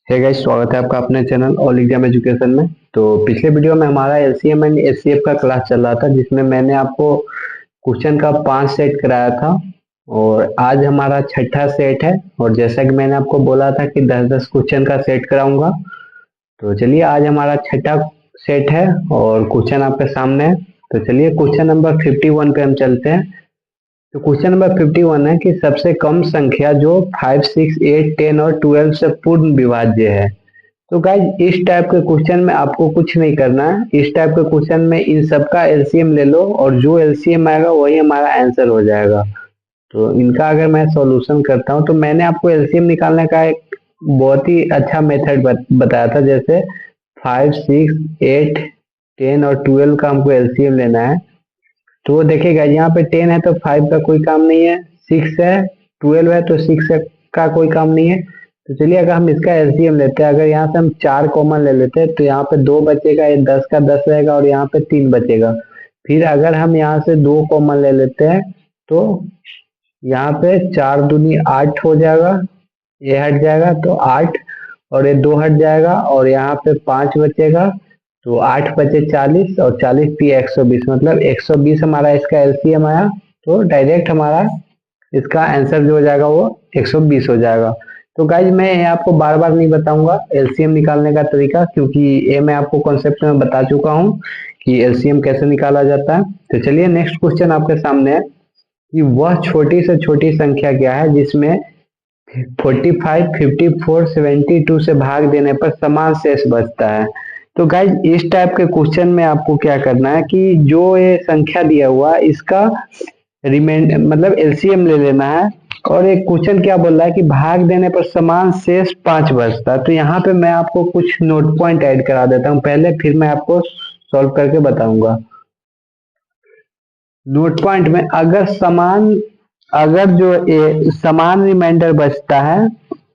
Hey guys, स्वागत है आपका अपने चैनल ऑल एग्जाम एजुकेशन में। तो पिछले वीडियो में हमारा एलसीएम एंड एचसीएफ का क्लास चल रहा था, जिसमें मैंने आपको क्वेश्चन का 5 सेट कराया था और आज हमारा छठा सेट है। और जैसा कि मैंने आपको बोला था कि 10-10 क्वेश्चन का सेट कराऊंगा, तो चलिए आज हमारा छठा सेट है और क्वेश्चन आपके सामने है। तो चलिए क्वेश्चन नंबर 51 पे हम चलते हैं। तो क्वेश्चन नंबर 51 है कि सबसे कम संख्या जो 5, 6, 8, 10 और 12 से पूर्ण विभाज्य है। तो गाइज इस टाइप के क्वेश्चन में आपको कुछ नहीं करना है। इस टाइप के क्वेश्चन में इन सबका एलसीएम ले लो और जो एलसीएम आएगा वही हमारा आंसर हो जाएगा। तो इनका अगर मैं सॉल्यूशन करता हूँ, तो मैंने आपको एलसीएम निकालने का एक बहुत ही अच्छा मेथड बताया था। जैसे 5, 6, 8, 10 और 12 का हमको एलसीएम लेना है। तो देखिएगा यहाँ पे 10 है तो 5 का कोई काम नहीं है, 6 है, 12 है तो 6 का कोई काम नहीं है। तो चलिए अगर हम इसका एलसीएम लेते हैं, अगर यहाँ से हम 4 कॉमन ले लेते हैं तो यहाँ पे 2 बचेगा, ये 10 का 10 रहेगा और यहाँ पे 3 बचेगा। फिर अगर हम यहाँ से 2 कॉमन ले लेते हैं तो यहाँ पे 4 दूनी 8 हो जाएगा, ये हट जाएगा तो 8 और ये 2 हट जाएगा और यहाँ पे 5 बचेगा। तो 8 बचे 40 और 40 दिए 120, मतलब 120 हमारा इसका एलसीएम आया। तो डायरेक्ट हमारा इसका आंसर जो हो जाएगा वो 120 हो जाएगा। तो गाइज मैं ये आपको बार बार नहीं बताऊंगा एलसीएम निकालने का तरीका, क्योंकि ये मैं आपको कॉन्सेप्ट में बता चुका हूँ कि एलसीएम कैसे निकाला जाता है। तो चलिए नेक्स्ट क्वेश्चन आपके सामने है कि वह छोटी से छोटी संख्या क्या है जिसमें 45, 54, 72 से भाग देने पर समान शेष बचता है। तो गाइज इस टाइप के क्वेश्चन में आपको क्या करना है कि जो ये संख्या दिया हुआ है इसका रिमाइंडर मतलब एलसीएम ले लेना है। और एक क्वेश्चन क्या बोल रहा है कि भाग देने पर समान शेष 5 बचता है। तो यहाँ पे मैं आपको कुछ नोट पॉइंट ऐड करा देता हूँ पहले, फिर मैं आपको सॉल्व करके बताऊंगा। नोट पॉइंट में अगर जो समान रिमाइंडर बचता है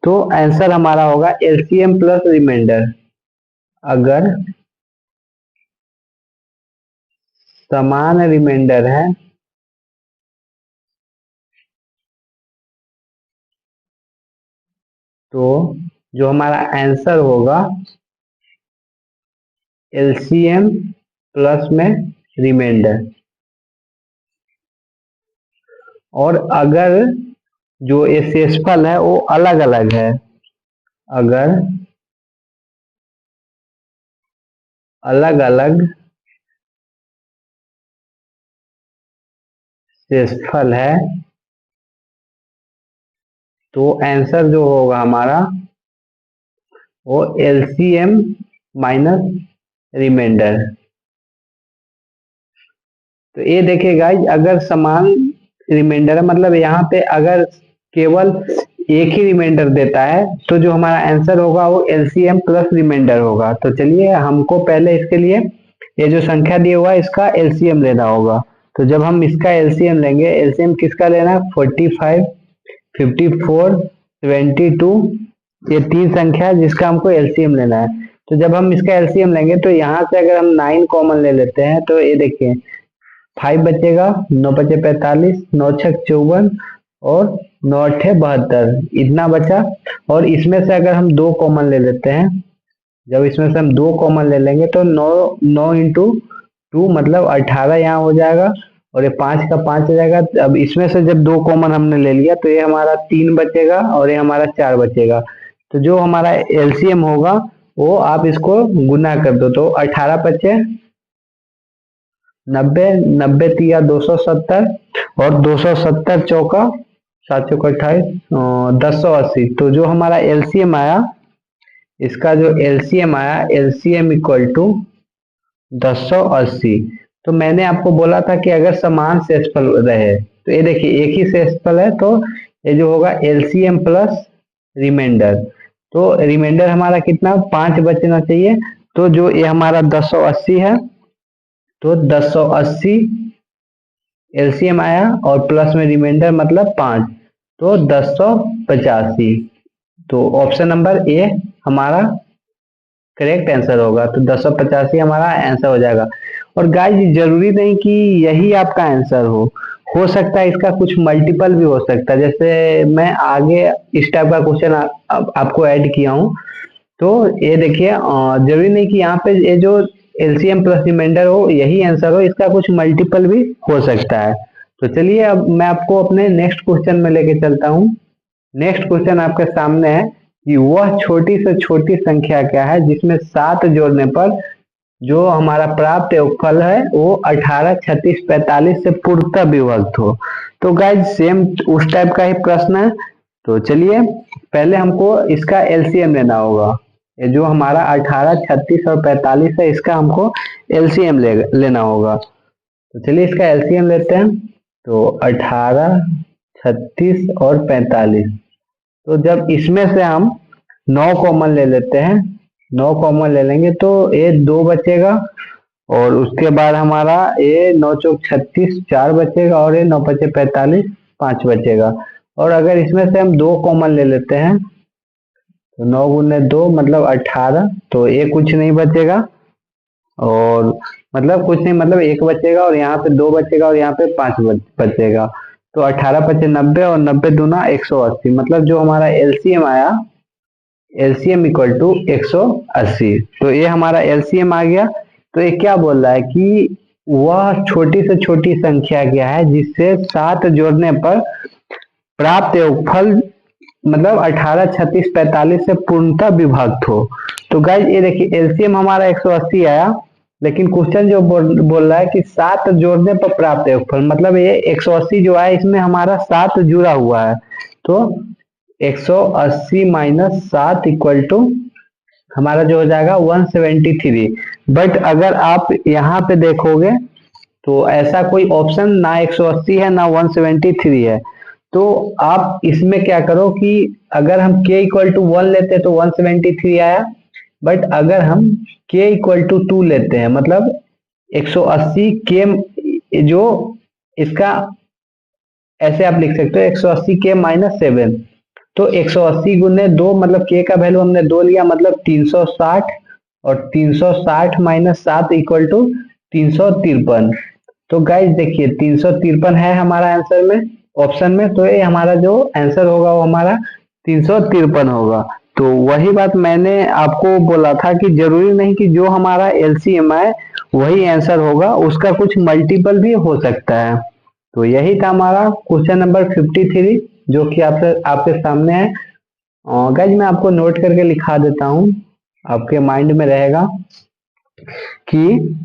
तो आंसर हमारा होगा एलसीएम प्लस रिमाइंडर। अगर समान रिमाइंडर है तो जो हमारा आंसर होगा एलसीएम प्लस में रिमाइंडर। और अगर जो ये शेषफल है वो अलग अलग है, अगर अलग अलग शेषफल है तो आंसर जो होगा हमारा वो एलसीएम माइनस रिमाइंडर। तो ये देखिए गाइज, अगर समान रिमाइंडर है मतलब यहाँ पे अगर केवल एक ही रिमाइंडर देता है तो जो हमारा आंसर होगा वो एलसीएम प्लस रिमाइंडर होगा। तो चलिए हमको पहले इसके लिए ये जो संख्या दी हुआ है इसका एलसीएम लेना होगा। तो जब हम इसका एलसीएम लेंगे, एलसीएम किसका लेना है? 45, 54, 72, ये 3 संख्या है जिसका हमको एलसीएम लेना है। तो जब हम इसका एलसीएम लेंगे तो यहाँ से अगर हम 9 कॉमन ले लेते हैं तो ये देखिए 5 बचेगा, 9 बचे 45, 9 छक 54 और 9 अठे 72, इतना बचा। और इसमें से अगर हम 2 कॉमन ले लेते हैं, जब इसमें से हम 2 कॉमन ले लेंगे तो 9 इंटू 2 मतलब 18 यहाँ हो जाएगा और ये 5 का 5 हो जाएगा। अब इसमें से जब 2 कॉमन हमने ले लिया तो ये हमारा 3 बचेगा और ये हमारा 4 बचेगा। तो जो हमारा एलसीएम होगा वो आप इसको गुना कर दो तो 18 बचे 90, 90 तिया 270 और 270 चौका 7 चौका 28, 1080। तो जो हमारा एलसीएम आया, इसका जो एलसीएम आया, एलसीएम इक्वल टू 1080। तो मैंने आपको बोला था कि अगर समान शेषफल रहे, तो ये देखिए एक ही शेषफल है तो ये जो होगा एलसीएम प्लस रिमाइंडर। तो रिमाइंडर हमारा कितना 5 बचना चाहिए। तो जो ये हमारा 1080 है तो 1080 एलसीएम आया और प्लस में रिमाइंडर मतलब 5, तो 1085। तो ऑप्शन नंबर ए हमारा करेक्ट आंसर होगा। तो 1085 हमारा आंसर हो जाएगा। और गाइस जरूरी नहीं कि यही आपका आंसर हो सकता है इसका कुछ मल्टीपल भी हो सकता है। जैसे मैं आगे इस टाइप का क्वेश्चन आपको ऐड किया हूँ तो ये देखिए जरूरी नहीं कि यहाँ पे ये जो एलसीएम प्लस रिमाइंडर हो यही आंसर हो, इसका कुछ मल्टीपल भी हो सकता है। तो चलिए अब मैं आपको अपने नेक्स्ट क्वेश्चन में लेके चलता हूँ। नेक्स्ट क्वेश्चन आपके सामने है कि वह छोटी से छोटी संख्या क्या है जिसमें 7 जोड़ने पर जो हमारा प्राप्त योगफल है वो 18, 36, 45 से पूर्णतः विभक्त हो। तो गाइज सेम उस टाइप का ही प्रश्न है। तो चलिए पहले हमको इसका एलसीएम लेना होगा। ये जो हमारा 18, 36 और 45 है इसका हमको एलसीएम लेना होगा। तो चलिए इसका एलसीएम लेते हैं। तो 18, 36 और 45। तो जब इसमें से हम 9 कॉमन ले लेते हैं, 9 कॉमन ले लेंगे तो ये 2 बचेगा और उसके बाद हमारा ये 9 चौक 36 4 बचेगा और ये 9 पचे 45 5 बचेगा। और अगर इसमें से हम 2 कॉमन ले लेते हैं तो 9 गुने 2 मतलब 18, तो ये कुछ नहीं बचेगा और मतलब कुछ नहीं मतलब 1 बचेगा और यहाँ पे 2 बचेगा और यहाँ पे 5 बचेगा। तो 18 पचे 90 और 90 दूना 180, मतलब जो हमारा एलसीएम आया एलसीएम इक्वल टू 180। तो ये हमारा एलसीएम आ गया। तो ये क्या बोल रहा है कि वह छोटी से छोटी संख्या क्या है जिससे 7 जोड़ने पर प्राप्त योगफल मतलब 18, 36, 45 से पूर्णतः विभक्त हो। तो गाइज ये देखिए एलसीएम हमारा 180 आया, लेकिन क्वेश्चन जो बोल रहा है कि 7 जोड़ने पर प्राप्त योगफल, मतलब ये 180 जो है इसमें हमारा 7 जुड़ा हुआ है। तो 180 माइनस 7 इक्वल टू हमारा जो हो जाएगा 173। बट अगर आप यहाँ पे देखोगे तो ऐसा कोई ऑप्शन ना 180 है ना 173 है। तो आप इसमें क्या करो कि अगर हम k इक्वल टू 1 लेते हैं तो 173 आया, बट अगर हम k इक्वल टू 2 लेते हैं मतलब 180 k जो इसका ऐसे आप लिख सकते हो 180 k माइनस 7। तो 180 गुने 2 मतलब k का वैल्यू हमने 2 लिया मतलब 360 और 360 माइनस 7 इक्वल टू 353। तो गाइज देखिए 353 है हमारा आंसर में ऑप्शन में, तो ये हमारा जो आंसर होगा वो हमारा 353 होगा। तो वही बात मैंने आपको बोला था कि जरूरी नहीं कि जो हमारा एलसीएम है वही आंसर होगा, उसका कुछ मल्टीपल भी हो सकता है। तो यही था हमारा क्वेश्चन नंबर 53 जो कि आपके सामने है। गाइज मैं आपको नोट करके लिखा देता हूँ, आपके माइंड में रहेगा कि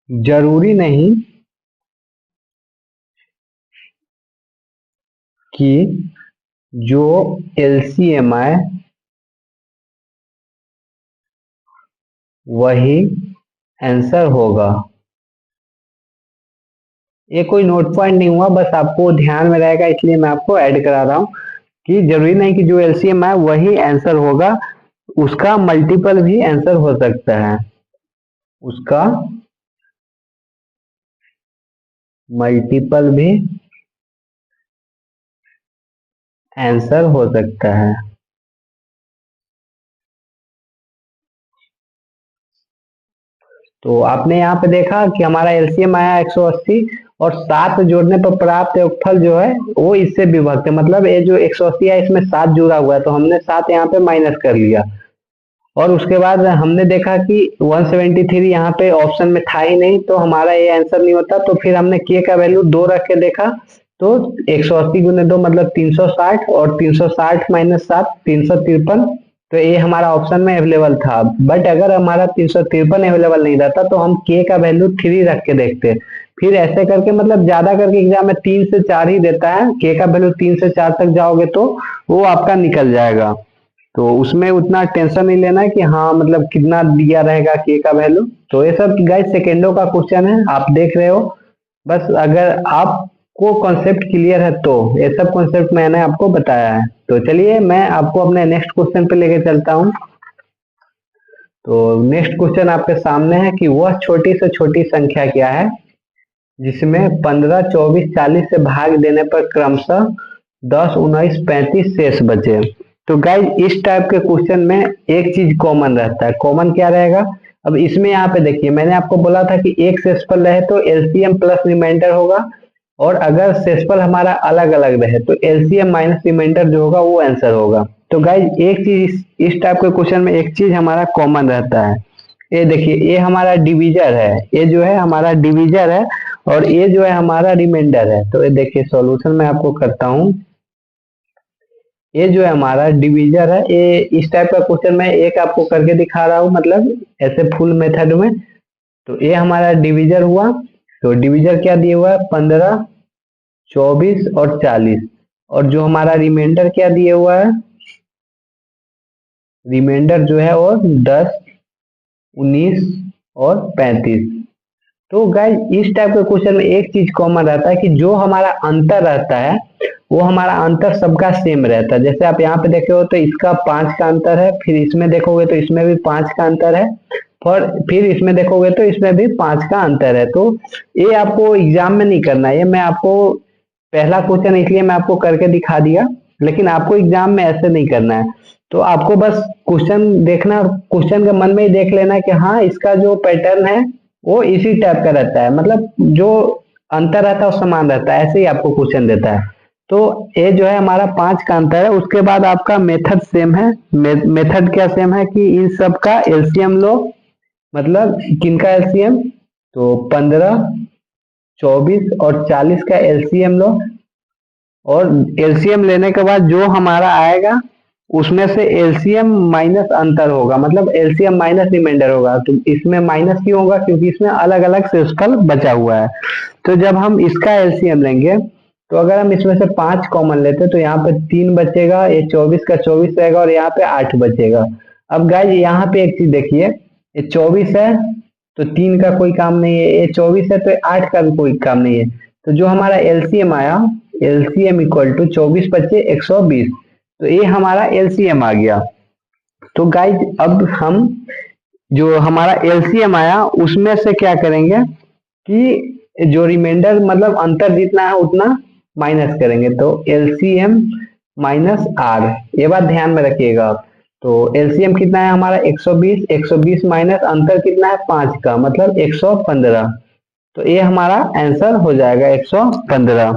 जरूरी नहीं कि जो एलसीएम है वही आंसर होगा। ये कोई नोट पॉइंट नहीं हुआ, बस आपको ध्यान में रहेगा इसलिए मैं आपको ऐड करा रहा हूँ कि जरूरी नहीं कि जो एलसीएम है वही आंसर होगा, उसका मल्टीपल भी आंसर हो सकता है, उसका मल्टीपल भी आंसर हो सकता है। तो आपने यहाँ पे देखा कि हमारा एलसीएम आया 180 और 7 जोड़ने पर प्राप्त योगफल जो है वो इससे विभक्त है, मतलब ये जो 180 है इसमें 7 जुड़ा हुआ है तो हमने 7 यहाँ पे माइनस कर लिया। और उसके बाद हमने देखा कि 173 यहाँ पे ऑप्शन में था ही नहीं तो हमारा ये आंसर नहीं होता, तो फिर हमने k का वैल्यू 2 रख के देखा तो 180 गुने 2 मतलब 360 और 360 माइनस 7 353। तो ये हमारा ऑप्शन में अवेलेबल था, बट अगर हमारा 353 अवेलेबल नहीं रहता तो हम k का वैल्यू 3 रख के देखते। फिर ऐसे करके मतलब ज्यादा करके एग्जाम में 3 से 4 ही देता है, k का वैल्यू 3 से 4 तक जाओगे तो वो आपका निकल जाएगा। तो उसमें उतना टेंशन नहीं लेना है कि हाँ मतलब कितना दिया रहेगा के का वैल्यू। तो ये सब गाइस सेकेंडों का क्वेश्चन है, आप देख रहे हो। बस अगर आपको कॉन्सेप्ट क्लियर है तो ये सब कॉन्सेप्ट मैंने आपको बताया है। तो चलिए मैं आपको अपने नेक्स्ट क्वेश्चन पे लेके चलता हूँ। तो नेक्स्ट क्वेश्चन आपके सामने है कि वह छोटी से छोटी संख्या क्या है जिसमें 15, 24, 40 से भाग देने पर क्रमशः 10, 19, 35 शेष बचे। तो गाइज इस टाइप के क्वेश्चन में एक चीज कॉमन रहता है, कॉमन क्या रहेगा। अब इसमें यहाँ पे देखिए मैंने आपको बोला था कि एक शेषफल रहे तो एलसीएम प्लस रिमाइंडर होगा, और अगर शेषफल हमारा अलग अलग रहे तो एलसीएम माइनस रिमाइंडर जो होगा वो आंसर होगा। तो गाइज एक चीज इस टाइप के क्वेश्चन में एक चीज हमारा कॉमन रहता है। ये देखिए, ये हमारा डिवीजर है, ये जो है हमारा डिवीजर है, और ये जो है हमारा रिमाइंडर है। तो ये देखिए सॉल्यूशन मैं आपको करता हूँ। ये जो है हमारा डिवीजर है, ये इस टाइप का क्वेश्चन मैं एक आपको करके दिखा रहा हूँ, मतलब ऐसे फुल मेथड में। तो ये हमारा डिवीजर हुआ। तो डिवीजर क्या दिया हुआ है, 15, 24 और 40। और जो हमारा रिमाइंडर क्या दिया हुआ है, रिमाइंडर जो है वो 10, 19 और 35। तो गाइज इस टाइप के क्वेश्चन में एक चीज कॉमन रहता है कि जो हमारा अंतर रहता है वो हमारा अंतर सबका सेम रहता है। जैसे आप यहाँ पे देखे हो तो इसका 5 का अंतर है, फिर इसमें देखोगे तो इसमें भी 5 का अंतर है, और फिर इसमें देखोगे तो इसमें भी 5 का अंतर है। तो ये आपको एग्जाम में नहीं करना है, ये मैं आपको पहला क्वेश्चन इसलिए मैं आपको करके दिखा दिया, लेकिन आपको एग्जाम में ऐसे नहीं करना है। तो आपको बस क्वेश्चन देखना और क्वेश्चन के मन में ही देख लेना कि हाँ इसका जो पैटर्न है वो इसी टाइप का रहता है, मतलब जो अंतर रहता है वो समान रहता है, ऐसे ही आपको क्वेश्चन देता है। तो ये जो है हमारा 5 का अंतर है। उसके बाद आपका मेथड सेम है। मेथड क्या सेम है कि इन सब का एलसीएम लो, मतलब किनका एलसीएम, तो 15, 24 और 40 का एलसीएम लो, और एलसीएम लेने के बाद जो हमारा आएगा उसमें से एलसीएम माइनस अंतर होगा, मतलब एलसीएम माइनस रिमाइंडर होगा। तो इसमें माइनस क्यों होगा, क्योंकि इसमें अलग अलग शेषफल बचा हुआ है। तो जब हम इसका एलसीएम लेंगे तो अगर हम इसमें से 5 कॉमन लेते हैं तो यहाँ पे 3 बचेगा, ये 24 का 24 रहेगा, और यहाँ पे 8 बचेगा। अब गाइज यहाँ पे एक चीज देखिए, ये 24 है तो 3 का कोई काम नहीं है, ये 24 है तो 8 का भी कोई काम नहीं है। तो जो हमारा एलसीएम आया, एलसीएम इक्वल टू 24 बचे 120। तो ये हमारा एलसीएम आ गया। तो गाइज अब हम जो हमारा एलसीएम आया उसमें से क्या करेंगे कि जो रिमाइंडर मतलब अंतर जितना है उतना माइनस करेंगे। तो एलसीएम माइनस आर, ये बात ध्यान में रखिएगा आप। तो एलसीएम कितना है हमारा 120, 120 माइनस अंतर कितना है 5 का, मतलब 115। तो ये हमारा आंसर हो जाएगा 115।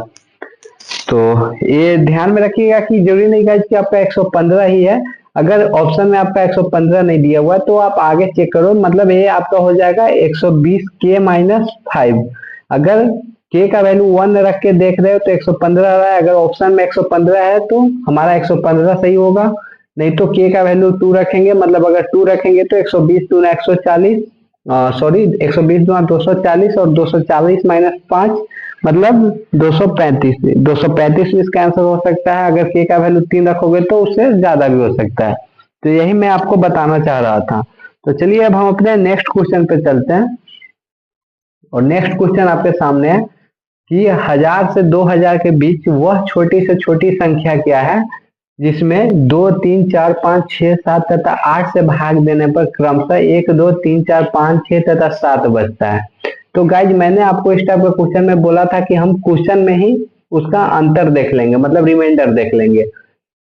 तो ये ध्यान में रखिएगा कि जरूरी नहीं गाइस कि आपका 115 ही है। अगर ऑप्शन में आपका 115 नहीं दिया हुआ है तो आप आगे चेक करो, मतलब ये आपका हो जाएगा 120 के माइनस 5। अगर के का वैल्यू 1 रख के देख रहे हो तो 115 आ रहा है, अगर ऑप्शन में 115 है तो हमारा 115 सही होगा। नहीं तो के का वैल्यू 2 रखेंगे, मतलब अगर 2 रखेंगे तो 120 दूना 140, सॉरी 120 दूना 240, और 240 माइनस 5 मतलब 235। 235 में इसका आंसर हो सकता है। अगर के का वैल्यू 3 रखोगे तो उससे ज्यादा भी हो सकता है। तो यही मैं आपको बताना चाह रहा था। तो चलिए अब हम अपने नेक्स्ट क्वेश्चन पे चलते हैं। और नेक्स्ट क्वेश्चन आपके सामने है कि 1000 से 2000 के बीच वह छोटी से छोटी संख्या क्या है जिसमें 2, 3, 4, 5, 6, 7 तथा 8 से भाग देने पर क्रमशः 1, 2, 3, 4, 5, 6 तथा 7 बचता है। तो गाइज मैंने आपको इस टाइप का क्वेश्चन में बोला था कि हम क्वेश्चन में ही उसका अंतर देख लेंगे, मतलब रिमाइंडर देख लेंगे।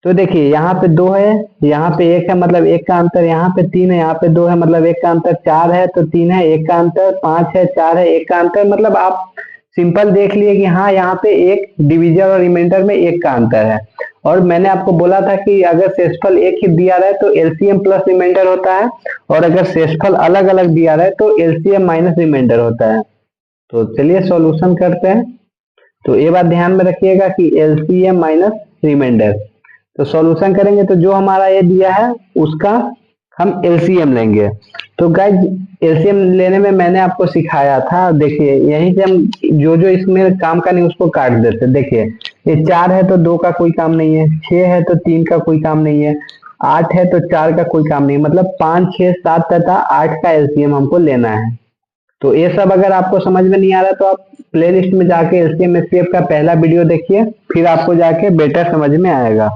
तो देखिए यहाँ पे 2 है, यहाँ पे 1 है, मतलब 1 का अंतर, यहाँ पे 3 है, यहाँ पे 2 है, मतलब 1 का अंतर, 4 है तो 3 है, 1 का अंतर, 5 है, 4 है, 1 का अंतर। मतलब आप सिंपल देख लिए कि हाँ यहाँ पे एक डिवीजर और रिमाइंडर में 1 का अंतर है। और मैंने आपको बोला था कि अगर शेषफल एक ही दिया रहे तो एलसीएम प्लस रिमाइंडर होता है, और अगर शेषफल अलग अलग दिया रहे तो एलसीएम माइनस रिमाइंडर होता है। तो चलिए सॉल्यूशन करते हैं। तो ये बात ध्यान में रखिएगा कि एलसीएम माइनस रिमाइंडर। तो सॉल्यूशन करेंगे तो जो हमारा ये दिया है उसका हम एलसीएम लेंगे। तो गाइज एलसीएम लेने में मैंने आपको सिखाया था, देखिए यहीं से हम जो जो इसमें काम का नहीं उसको काट देते। देखिए ये 4 है तो 2 का कोई काम नहीं है, 6 है तो 3 का कोई काम नहीं है, 8 है तो 4 का कोई काम नहीं, मतलब 5, 6, 7 तथा 8 का एलसीएम हमको लेना है। तो ये सब अगर आपको समझ में नहीं आ रहा तो आप प्लेलिस्ट में जाके एलसीएम एचसीएफ का पहला वीडियो देखिए, फिर आपको जाके बेटर समझ में आएगा।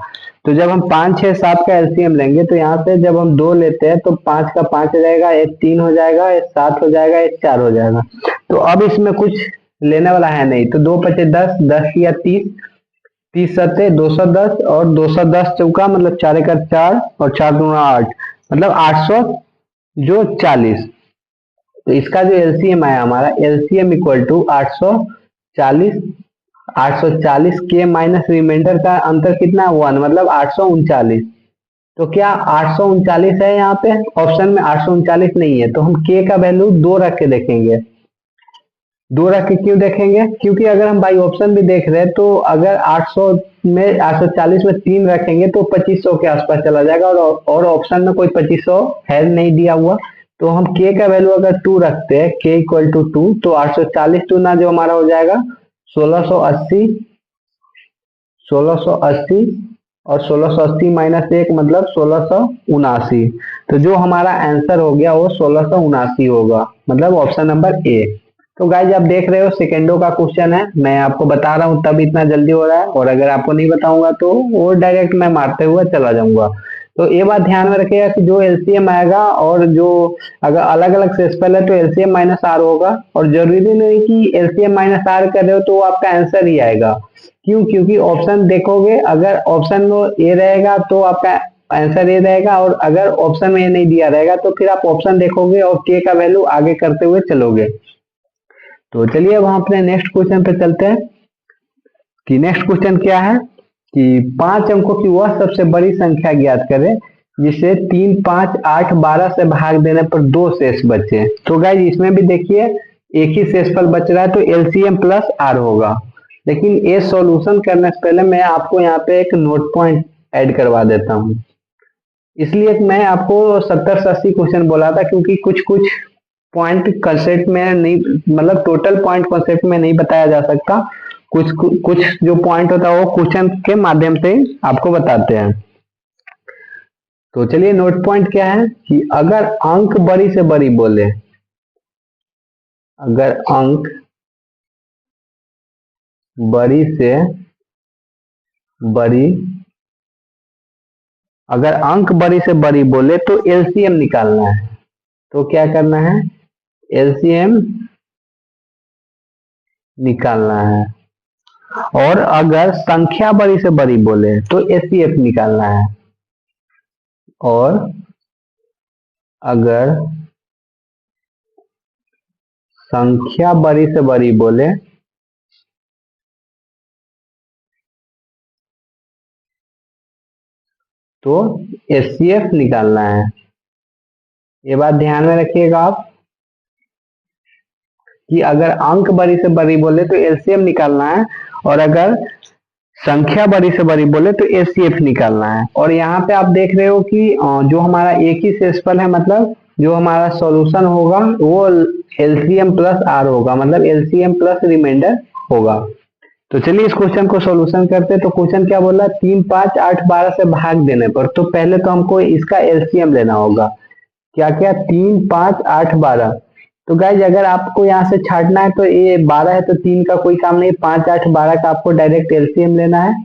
तो जब हम 5, 6, 7 का एलसीएम लेंगे तो यहाँ से जब हम 2 लेते हैं तो 5 का 5 हो जाएगा, एक 3 हो जाएगा, एक 7 हो जाएगा, एक 4 हो जाएगा। तो अब इसमें कुछ लेने वाला है नहीं, तो 2 पचे 10, 10 या 30, 30 सत्ते 210, और 210 चौका मतलब 4 एक 4, और 4 दूना 8, मतलब 800 जो 40। तो इसका जो एलसीएम आया हमारा, एलसीएम इक्वल टू 840। 840 के माइनस रिमाइंडर का अंतर कितना है 1, मतलब 839। तो क्या 839 है? यहाँ पे ऑप्शन में 839 नहीं है, तो हम k का वैल्यू 2 रख के देखेंगे। 2 रख के क्यों देखेंगे? क्योंकि अगर हम बाई ऑप्शन भी देख रहे हैं तो अगर 800 में 840 में 3 रखेंगे तो 2500 के आसपास चला जाएगा, और ऑप्शन में कोई 2500 है नहीं दिया हुआ। तो हम k का वैल्यू अगर 2 रखते हैं, k इक्वल टू 2, तो 840 टू ना जो हमारा हो जाएगा 1680, 1680 और 1680 माइनस 1 मतलब 1679। तो जो हमारा आंसर हो गया वो 1679 होगा, मतलब ऑप्शन नंबर ए। तो गाइज आप देख रहे हो सेकेंडो का क्वेश्चन है, मैं आपको बता रहा हूँ तब इतना जल्दी हो रहा है, और अगर आपको नहीं बताऊंगा तो वो डायरेक्ट मैं मारते हुए चला जाऊंगा। तो ये बात ध्यान में रखिएगा कि जो एलसीएम आएगा और जो अगर अलग अलग सेक्सफल है तो एलसीएम माइनस आर होगा, और जरूरी नहीं कि एलसीएम माइनस आर कर रहे हो तो वो आपका आंसर ही आएगा। क्यों? क्योंकि ऑप्शन देखोगे, अगर ऑप्शन में ए रहेगा तो आपका आंसर ए रहेगा, और अगर ऑप्शन में ए नहीं दिया रहेगा तो फिर आप ऑप्शन देखोगे और के का वैल्यू आगे करते हुए चलोगे। तो चलिए अब हम अपने नेक्स्ट क्वेश्चन पे चलते हैं कि नेक्स्ट क्वेश्चन क्या है कि 5 अंकों की वह सबसे बड़ी संख्या ज्ञात करें जिसे 3, 5, 8, 12 से भाग देने पर 2 शेष बचे। तो गाइज इसमें भी देखिए एक ही शेषफल बच रहा है, तो एलसीएम प्लस आर होगा। लेकिन ये सॉल्यूशन करने से पहले मैं आपको यहाँ पे एक नोट पॉइंट ऐड करवा देता हूँ। इसलिए मैं आपको 70 से 80 क्वेश्चन बोला था, क्योंकि कुछ कुछ पॉइंट कंसेप्ट में नहीं, मतलब टोटल पॉइंट कंसेप्ट में नहीं बताया जा सकता। कुछ कुछ जो पॉइंट होता है वो क्वेश्चन के माध्यम से आपको बताते हैं। तो चलिए नोट पॉइंट क्या है कि अगर अंक बड़ी से बड़ी बोले, अगर अंक बड़ी से बड़ी, अगर अंक बड़ी से बड़ी बोले तो एलसीएम निकालना है। तो क्या करना है? एलसीएम निकालना है। और अगर संख्या बड़ी से बड़ी बोले तो एचसीएफ निकालना है। और अगर संख्या बड़ी से बड़ी बोले तो एचसीएफ निकालना है। ये बात ध्यान में रखिएगा आप कि अगर अंक बड़ी से बड़ी बोले तो एलसीएम निकालना है, और अगर संख्या बड़ी से बड़ी बोले तो एचसीएफ निकालना है। और यहाँ पे आप देख रहे हो कि जो हमारा एक ही शेषफल है, मतलब जो हमारा सॉल्यूशन होगा वो एलसीएम प्लस आर होगा, मतलब एलसीएम प्लस रिमाइंडर होगा। तो चलिए इस क्वेश्चन को सॉल्यूशन करते हैं। तो क्वेश्चन क्या बोला? 3, 5, 8, 12 से भाग देने पर, तो पहले तो हमको इसका एलसीएम लेना होगा। क्या क्या? 3, 5, 8, 12। तो गाइज अगर आपको यहाँ से छाटना है तो ये 12 है तो 3 का कोई काम नहीं, 5, 8, 12 का आपको डायरेक्ट एलसीएम लेना है।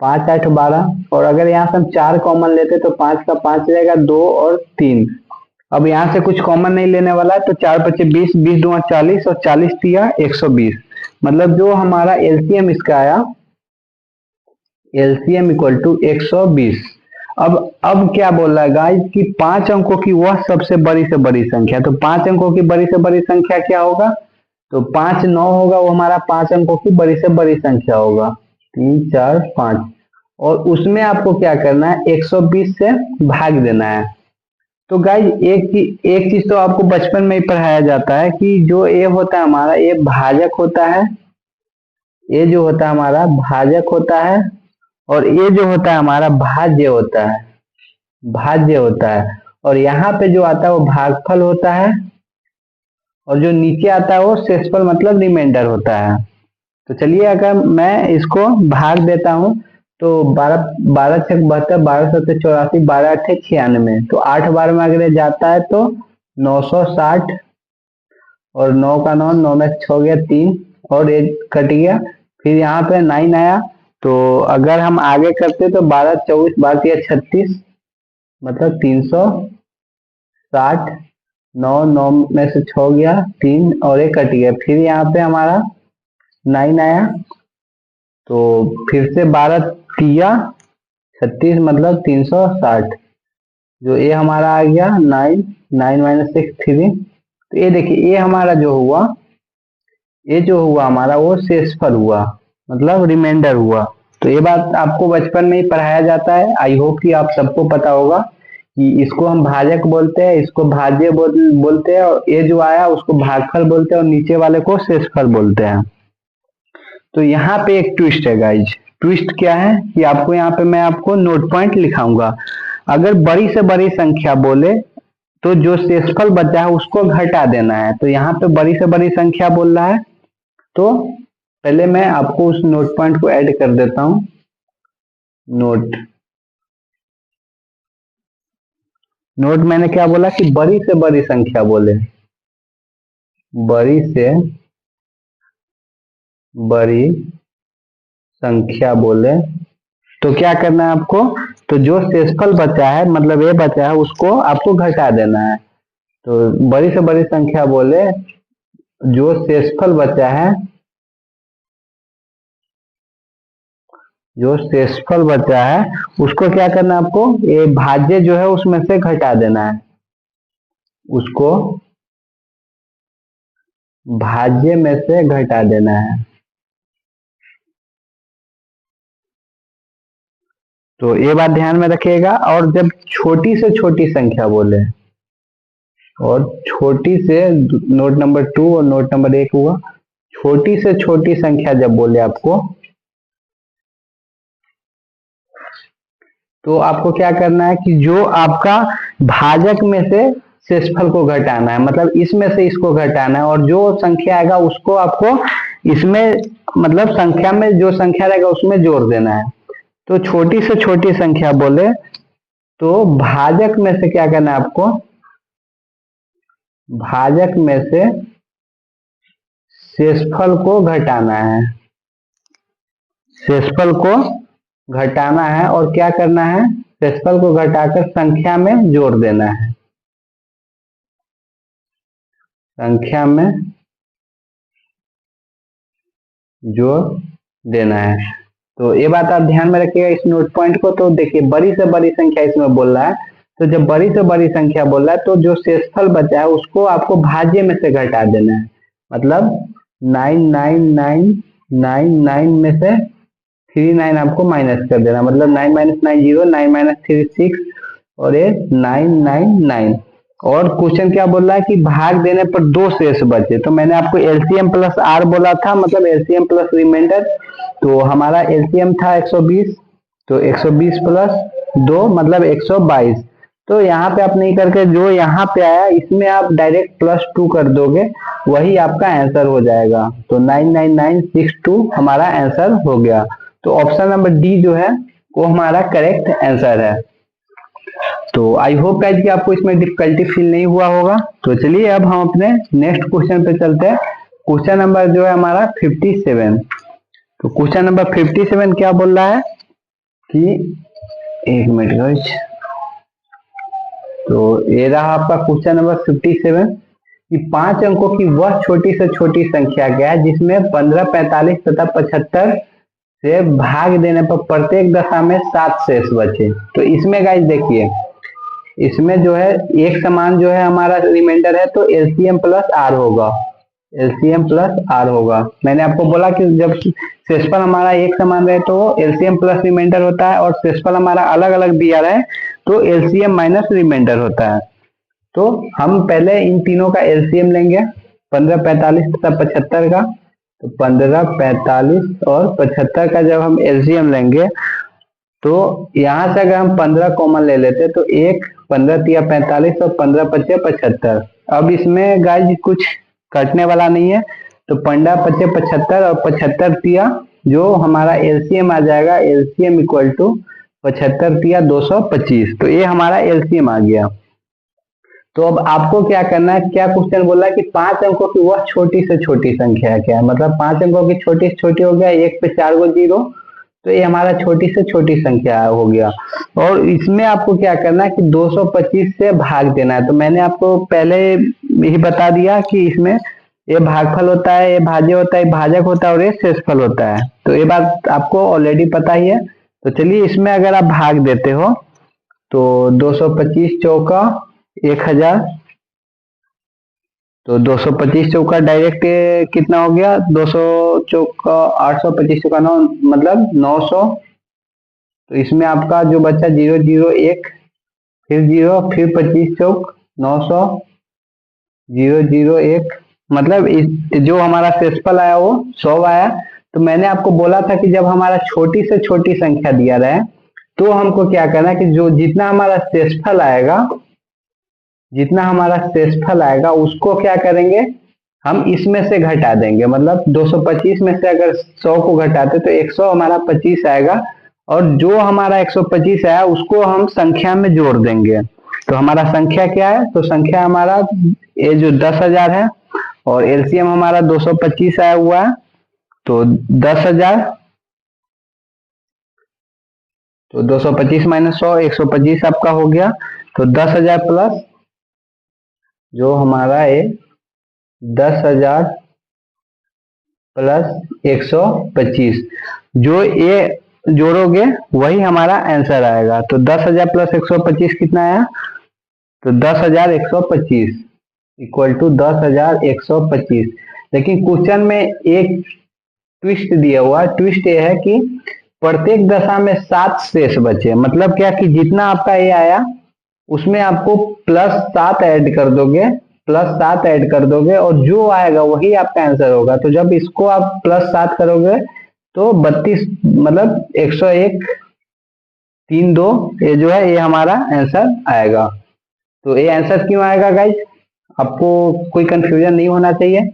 5, 8, 12, और अगर यहाँ से हम 4 कॉमन लेते तो 5 का 5 रहेगा, 2 और 3। अब यहाँ से कुछ कॉमन नहीं लेने वाला है, तो 4 बचे 20, 20 दूना 40 और 40 दिया 120। मतलब जो हमारा एलसीएम इसका आया, एलसीएम इक्वल टू 120। अब क्या बोल रहा है गाइस कि 5 अंकों की वह सबसे बड़ी से बड़ी संख्या। तो 5 अंकों की बड़ी से बड़ी संख्या क्या होगा? तो 5, 9 होगा, वो हमारा 5 अंकों की बड़ी से बड़ी संख्या होगा। 3, 4, 5, और उसमें आपको क्या करना है? 120 से भाग देना है। तो गाइज एक चीज तो आपको बचपन में ही पढ़ाया जाता है कि जो ए होता है हमारा, ये भाजक होता है, ये जो होता है हमारा भाजक होता है, और ये जो होता है हमारा भाज्य होता है, भाज्य होता है। और यहाँ पे जो आता है वो भागफल होता है, और जो नीचे आता है वो शेषफल मतलब रिमाइंडर होता है। तो चलिए अगर मैं इसको भाग देता हूँ तो 12, 12 छक 72, 12 सत्तर 84, 12 अट्ठे 96। तो 8 बार में अगर जाता है तो 960, और 9 का 9, 9 में 6 हो गया 3, और 1 कट गया। फिर यहाँ पे 9 आया, तो अगर हम आगे करते तो 12, 24, 12 36, मतलब 360, 9, 9 में से 6 गया 3, और 1 कट गया। फिर यहाँ पे हमारा 9 आया, तो फिर से 12 तिया 36, मतलब 360। जो ये हमारा आ गया 9, 9 माइनस 6 3। तो ये देखिए ये हमारा जो हुआ, ये जो हुआ हमारा वो शेषफल हुआ, मतलब रिमाइंडर हुआ। तो ये बात आपको बचपन में ही पढ़ाया जाता है। आई होप कि आप सबको पता होगा कि इसको हम भाजक बोलते हैं, इसको भाज्य बोलते हैं, और ये जो आया उसको भागफल बोलते हैं, और नीचे वाले को शेषफल बोलते हैं। तो यहाँ पे एक ट्विस्ट है गाइज। ट्विस्ट क्या है कि आपको यहाँ पे मैं आपको नोट पॉइंट लिखाऊंगा। अगर बड़ी से बड़ी संख्या बोले तो जो शेषफल बचा है उसको घटा देना है। तो यहाँ पे बड़ी से बड़ी संख्या बोल रहा है, तो पहले मैं आपको उस नोट पॉइंट को ऐड कर देता हूं। नोट मैंने क्या बोला कि बड़ी से बड़ी संख्या बोले, बड़ी से बड़ी संख्या बोले तो क्या करना है आपको, तो जो शेषफल बचा है मतलब ये बचा है उसको आपको घटा देना है। तो बड़ी से बड़ी संख्या बोले जो शेषफल बचा है, जो शेषफल बचा है उसको क्या करना है आपको, ये भाज्य जो है उसमें से घटा देना है, उसको भाज्य में से घटा देना है। तो ये बात ध्यान में रखिएगा। और जब छोटी से छोटी संख्या बोले, और छोटी से, नोट नंबर 2 और नोट नंबर 1 हुआ, छोटी से छोटी संख्या जब बोले आपको, तो आपको क्या करना है कि जो आपका भाजक में से शेषफल को घटाना है, मतलब इसमें से इसको घटाना है, और जो संख्या आएगा उसको आपको इसमें, मतलब संख्या में जो संख्या रहेगा उसमें जोड़ देना है। तो छोटी से छोटी संख्या बोले तो भाजक में से क्या करना है आपको, भाजक में से शेषफल को घटाना है, शेषफल को घटाना है, और क्या करना है, शेषफल को घटाकर संख्या में जोड़ देना है, संख्या में जोड़ देना है। तो ये बात आप ध्यान में रखिएगा इस नोट पॉइंट को। तो देखिए बड़ी से बड़ी संख्या इसमें बोल रहा है, तो जब बड़ी से बड़ी संख्या बोल रहा है तो जो शेषफल बचा है उसको आपको भाज्य में से घटा देना है। मतलब 99999 में से 39 आपको माइनस कर देना, मतलब 9 - 9 0, 9 - 3 6, और ये 999। और क्वेश्चन क्या बोल रहा है कि भाग देने पर 2 शेष बचे। तो मैंने आपको एलसीएम प्लस आर बोला था, मतलब एलसीएम प्लस रिमाइंडर। तो हमारा एलसीएम था 120, तो 120 प्लस 2 मतलब 122। तो यहाँ पे आप नहीं करके जो यहाँ पे आया इसमें आप डायरेक्ट +2 कर दोगे, वही आपका आंसर हो जाएगा। तो 99962 हमारा आंसर हो गया। तो ऑप्शन नंबर डी जो है वो हमारा करेक्ट आंसर है। तो आई होप गाइस कि आपको इसमें डिफिकल्टी फील नहीं हुआ होगा। तो चलिए अब हम अपने नेक्स्ट क्वेश्चन पे चलते हैं। क्वेश्चन नंबर जो है हमारा 57। तो क्वेश्चन नंबर 57 क्या बोल रहा है कि, एक मिनट गाइस, तो ये रहा आपका क्वेश्चन नंबर 57 कि 5 अंकों की वह छोटी से छोटी संख्या क्या है जिसमें 15, 45 तथा 75 से भाग देने पर प्रत्येक दशा में 7 शेष बचे। तो इसमें गाइस देखिए, इसमें जो है एक समान जो है हमारा रिमाइंडर है, तो एलसीएम प्लस आर होगा, एलसीएम प्लस आर होगा। मैंने आपको बोला कि जब शेषफल हमारा एक समान रहे तो एलसीएम प्लस रिमाइंडर होता है, और शेषफल हमारा अलग अलग दिया रहे तो एलसीएम माइनस रिमाइंडर होता है। तो हम पहले इन तीनों का एलसीएम लेंगे, 15, 45 तथा 75 का। तो 15, 45 और 75 का जब हम एलसीएम लेंगे तो यहाँ से अगर हम 15 कॉमन ले लेते तो 1, 15 तिया 45 और 15 पचे 75। अब इसमें गाइज कुछ कटने वाला नहीं है, तो 15 पचे 75 और 75 तिया जो हमारा एलसीएम आ जाएगा, एलसीएम इक्वल टू 75 तिया 225। तो ये हमारा एलसीएम आ गया। तो अब आपको क्या करना है, क्या क्वेश्चन बोला है कि 5 अंकों की वह छोटी से छोटी संख्या क्या है, मतलब 5 अंकों की छोटी से छोटी हो गया, 1 पे 4 गो 0, तो ये हमारा छोटी से छोटी संख्या हो गया। और इसमें आपको क्या करना है कि 225 से भाग देना है। तो मैंने आपको पहले ही बता दिया कि इसमें ये भागफल होता है, ये भाज्य होता है, भाजक होता है, और ये शेषफल होता है। तो ये बात आपको ऑलरेडी पता ही है। तो चलिए इसमें अगर आप भाग देते हो तो 225 चौका 1000, तो 225 चौका डायरेक्ट कितना हो गया, 200 चौका 825 चौका 9 मतलब 900। तो इसमें आपका जो बच्चा 001 फिर 0 फिर 25 चौक 900 001 मतलब जो हमारा शेषफल आया वो 100 आया। तो मैंने आपको बोला था कि जब हमारा छोटी से छोटी संख्या दिया रहे तो हमको क्या करना है कि जो जितना हमारा शेषफल आएगा, जितना हमारा शेषफल आएगा उसको क्या करेंगे, हम इसमें से घटा देंगे। मतलब 225 में से अगर 100 को घटाते तो 100 हमारा 25 आएगा, और जो हमारा 125 आया उसको हम संख्या में जोड़ देंगे। तो हमारा संख्या क्या है, तो संख्या हमारा ये जो 10,000 है, और एलसीएम हमारा 225 आया हुआ है, तो 10,000, तो 225 माइनस 100 125 आपका हो गया। तो 10,000 प्लस जो हमारा है 10,000 प्लस 125, जो ये जोड़ोगे वही हमारा आंसर आएगा। तो 10,000 प्लस 125 कितना आया, तो 10,125 इक्वल टू 10,125। लेकिन क्वेश्चन में एक ट्विस्ट दिया हुआ, ट्विस्ट ये है कि प्रत्येक दशा में 7 शेष बचे। मतलब क्या कि जितना आपका ये आया उसमें आपको +7 ऐड कर दोगे, +7 ऐड कर दोगे, और जो आएगा वही आपका आंसर होगा। तो जब इसको आप +7 करोगे तो 32 मतलब 101 3 2 ये जो है ये हमारा आंसर आएगा। तो ये आंसर क्यों आएगा गाइज, आपको कोई कंफ्यूजन नहीं होना चाहिए।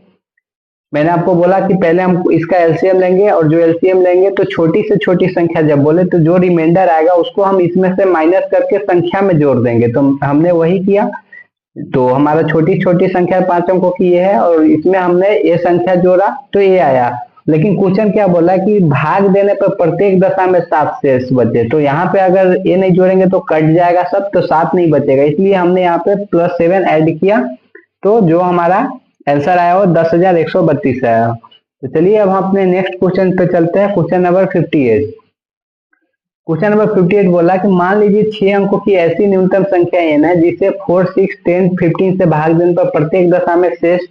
मैंने आपको बोला कि पहले हम इसका एलसीएम लेंगे, और जो एलसीएम लेंगे तो छोटी से छोटी संख्या जब बोले तो जो रिमाइंडर आएगा उसको हम इसमें से माइनस करके संख्या में जोड़ देंगे। तो हमने वही किया। तो हमारा छोटी छोटी संख्या 5 अंकों की ये है, और इसमें हमने ये संख्या जोड़ा तो ये आया। लेकिन क्वेश्चन क्या बोला है कि भाग देने पर प्रत्येक दशा में 7 शेष बचे। तो यहाँ पे अगर ये नहीं जोड़ेंगे तो कट जाएगा सब, तो 7 नहीं बचेगा, इसलिए हमने यहाँ पे +7 ऐड किया। तो जो हमारा आंसर आया वो 10,132 आया। तो चलिए अब हम अपने नेक्स्ट क्वेश्चन पे चलते हैं, क्वेश्चन नंबर 58। क्वेश्चन नंबर 58 बोला कि मान लीजिए 6 अंकों की ऐसी न्यूनतम संख्या n है जिसे 4 6 10 15 से भाग देने पर प्रत्येक दशा में शेष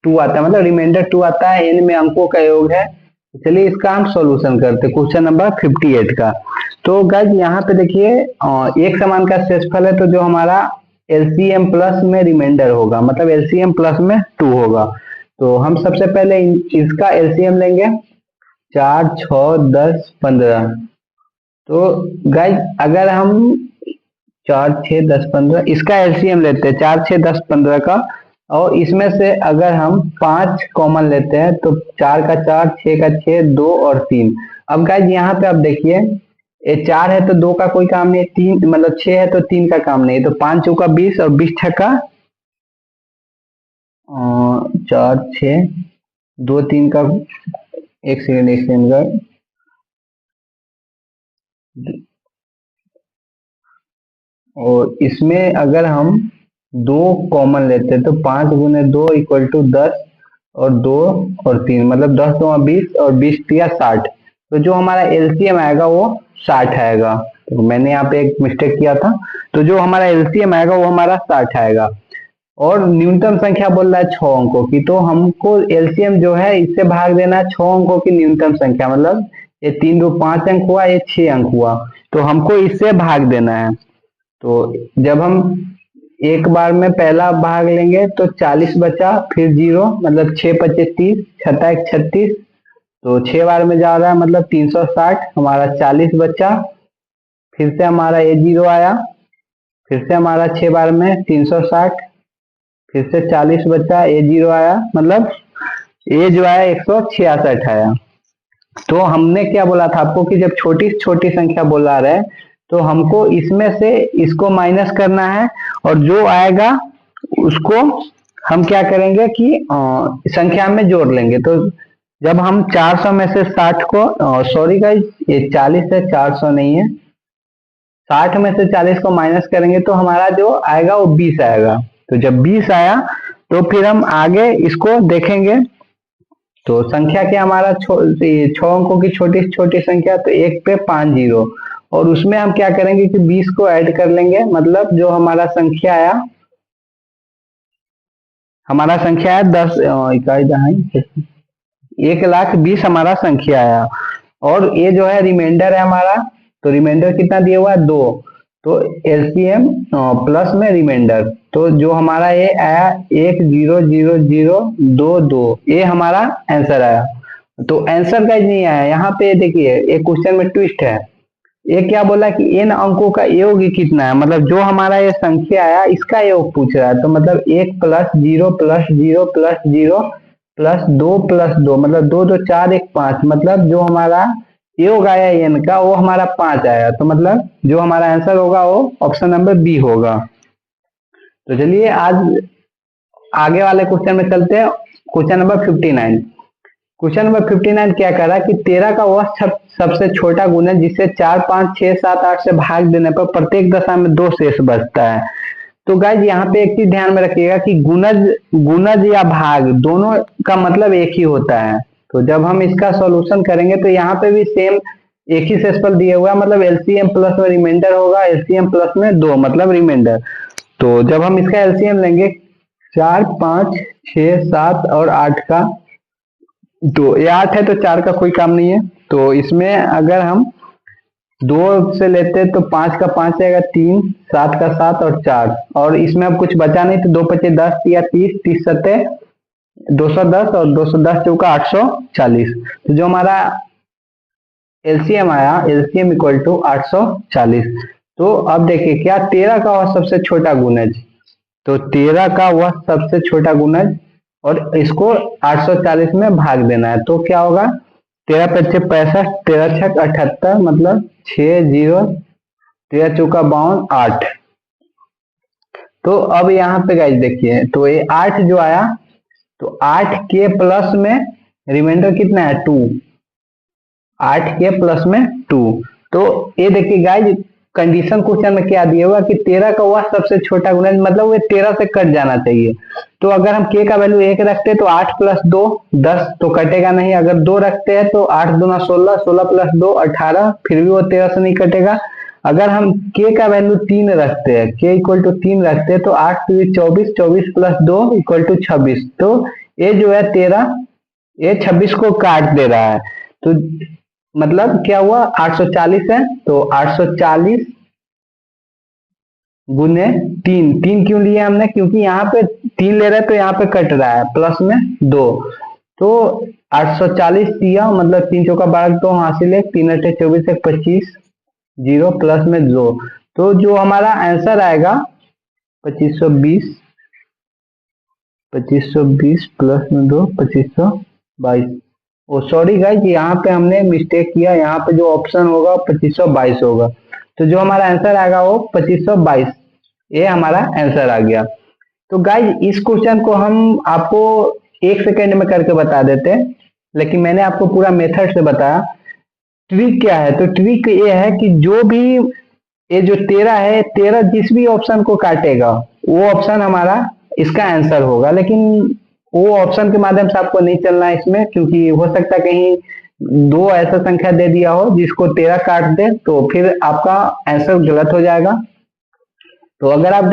2 आता है, मतलब रिमाइंडर 2 आता है, n में अंकों का योग है। चलिए इसका हम सॉल्यूशन करते हैं क्वेश्चन नंबर 58 का। तो गाइस यहाँ पे देखिए एक समान का शेषफल है, तो जो हमारा एलसीएम प्लस में रिमाइंडर होगा, मतलब एलसीएम प्लस में 2 होगा। तो हम सबसे पहले इसका एलसीएम लेंगे, 4 6 10 15। तो गाइस अगर हम 4 6 10 15 इसका एलसीएम लेते हैं, 4 6 10 15 का, और इसमें से अगर हम 5 कॉमन लेते हैं तो 4 का 4 6 का 6 2 और 3। अब गाइस यहाँ पे आप देखिए ये 4 है तो 2 का कोई काम नहीं है, 3 मतलब 6 है तो 3 का काम नहीं है, तो 5 चौका 20 और 20 छक्का 4 6 2 3 का, एक सेकंड का, और इसमें अगर हम 2 कॉमन लेते हैं तो 5 गुने 2 इक्वल टू 10, और 2 और 3 मतलब 10 2 20 और 20 3 60। तो जो हमारा एलसीएम आएगा वो 60 आएगा। तो मैंने यहाँ पे एक मिस्टेक किया था, तो जो हमारा एलसीएम आएगा वो हमारा 60 आएगा। और न्यूनतम संख्या बोल रहा है 6 अंकों की, तो हमको एलसीएम जो है इससे भाग देना है 6 अंकों की न्यूनतम संख्या, मतलब ये 3 2 5 अंक हुआ, ये 6 अंक हुआ, तो हमको इससे भाग देना है। तो जब हम एक बार में पहला भाग लेंगे तो 40 बचा, फिर 0 मतलब 6 25 30 छठा 1 36, तो 6 बार में जा रहा है मतलब 360, हमारा 40 बचा, फिर से हमारा ये 0 आया, फिर से हमारा 6 बार में 360, फिर से 40 बचा, ये 0 आया, मतलब ये जो आया 166 आया। तो हमने क्या बोला था आपको कि जब छोटी छोटी संख्या बोला रहे तो हमको इसमें से इसको माइनस करना है, और जो आएगा उसको हम क्या करेंगे कि संख्या में जोड़ लेंगे। तो जब हम 400 में से 60 को, सॉरी गाइस ये 40 है 400 नहीं है, 60 में से 40 को माइनस करेंगे तो हमारा जो आएगा वो 20 आएगा। तो जब 20 आया तो फिर हम आगे इसको देखेंगे। तो संख्या क्या हमारा 6 अंकों की छोटी छोटी संख्या, तो 1 पे 5 0, और उसमें हम क्या करेंगे कि 20 को ऐड कर लेंगे, मतलब जो हमारा संख्या आया हमारा संख्या है 10 इकाई जहाँ 1,20,000 हमारा संख्या आया। और ये जो है रिमाइंडर है हमारा, तो रिमाइंडर कितना दिया हुआ है 2। तो एलसीएम प्लस में रिमाइंडर, तो जो हमारा ये आया 1,0,0,0,2,2, ये हमारा आंसर आया। तो आंसर का नहीं आया यहाँ पे, देखिए एक क्वेश्चन में ट्विस्ट है। ये क्या बोला कि इन अंकों का योग कितना है, मतलब जो हमारा ये संख्या आया इसका योग पूछ रहा है। तो मतलब 1 + 0 + 0 + 0 + 2 + 2, मतलब 2 2 4 1 5, मतलब जो हमारा योग आया एन का वो हमारा 5 आया। तो मतलब जो हमारा आंसर होगा वो ऑप्शन नंबर बी होगा। तो चलिए आज आगे वाले क्वेश्चन में चलते हैं। Question number 59। क्वेश्चन नंबर 59 क्या कर रहा है कि 13 का वह सबसे छोटा गुणज जिसे 4 5 6 7 8 से भाग देने पर प्रत्येक दशा में 2 शेष बचता है। तो गाइज यहाँ पे एक चीज ध्यान में रखिएगा कि गुणज गुणज या भाग दोनों का मतलब एक ही होता है। तो जब हम इसका सॉल्यूशन करेंगे तो यहाँ पे भी सेम एक ही शेषफल दिया हुआ है, मतलब एलसीएम प्लस में रिमाइंडर होगा, एलसीएम प्लस में 2 मतलब रिमाइंडर। तो जब हम इसका एलसीएम लेंगे 4 5 6 7 और 8 का, तो ये 8 है तो 4 का कोई काम नहीं है। तो इसमें अगर हम 2 से लेते हैं तो 5 का 5 आएगा 3, 7 का 7 और 4, और इसमें अब कुछ बचा नहीं तो 2 पचे 10 या 30, 30 सत्ते 210 और 210 चौका 840। तो जो हमारा एलसीएम आया, एलसीएम इक्वल टू 840। तो अब देखिए क्या 13 का वह सबसे छोटा गुणज, तो 13 का वह सबसे छोटा गुणज और इसको 840 में भाग देना है। तो क्या होगा 13 पच्चे 65, 13 छक 78, मतलब 6 0, 13 चौका 52 8। तो अब यहाँ पे गाइस देखिए तो ये 8 जो आया, तो 8 के प्लस में रिमाइंडर कितना है 2, 8 के प्लस में 2। तो ये देखिए गाइज कंडीशन क्वेश्चन में क्या दिया हुआ कि 13 का वह सबसे छोटा गुणज, मतलब वो 13 से कट जाना चाहिए। तो अगर हम के का वैल्यू 1 रखते हैं तो 8 + 2 10, तो कटेगा नहीं। अगर 2 रखते हैं तो 8 दूना 16, 16 + 2 18, फिर भी वो 13 से नहीं कटेगा। अगर हम के का वैल्यू 3 रखते हैं, के इक्वल टू 3 रखते हैं तो 8 × 24, 24 + 2 = 26। तो ये जो है 13, ये 26 को काट दे रहा है। तो मतलब क्या हुआ 840 है, तो 840 गुने 3, 3 क्यों लिया हमने, क्योंकि यहाँ पे 3 ले रहे हैं तो यहाँ पे कट रहा है प्लस में 2। तो 840 दिया, मतलब 3 चौका 12 तो हासिल है, 3 अठे 24 1 25 0 प्लस में 2। तो जो हमारा आंसर आएगा 2520, 2520 प्लस में 2 2522। ओ सॉरी गाइज यहाँ पे हमने मिस्टेक किया, यहाँ पे जो ऑप्शन होगा 2522 होगा। तो जो हमारा आंसर आएगा वो 2522, ये हमारा आंसर आ गया। तो गाइज इस क्वेश्चन को हम आपको 1 सेकेंड में करके बता देते हैं, लेकिन मैंने आपको पूरा मेथड से बताया। ट्रिक क्या है, तो ट्रिक ये है कि जो भी ये जो 13 है, 13 जिस भी ऑप्शन को काटेगा वो ऑप्शन हमारा इसका आंसर होगा। लेकिन वो ऑप्शन के माध्यम से आपको नहीं चलना है इसमें, क्योंकि हो सकता है कहीं 2 ऐसा संख्या दे दिया हो जिसको 13 काट दे, तो फिर आपका आंसर गलत हो जाएगा। तो अगर आप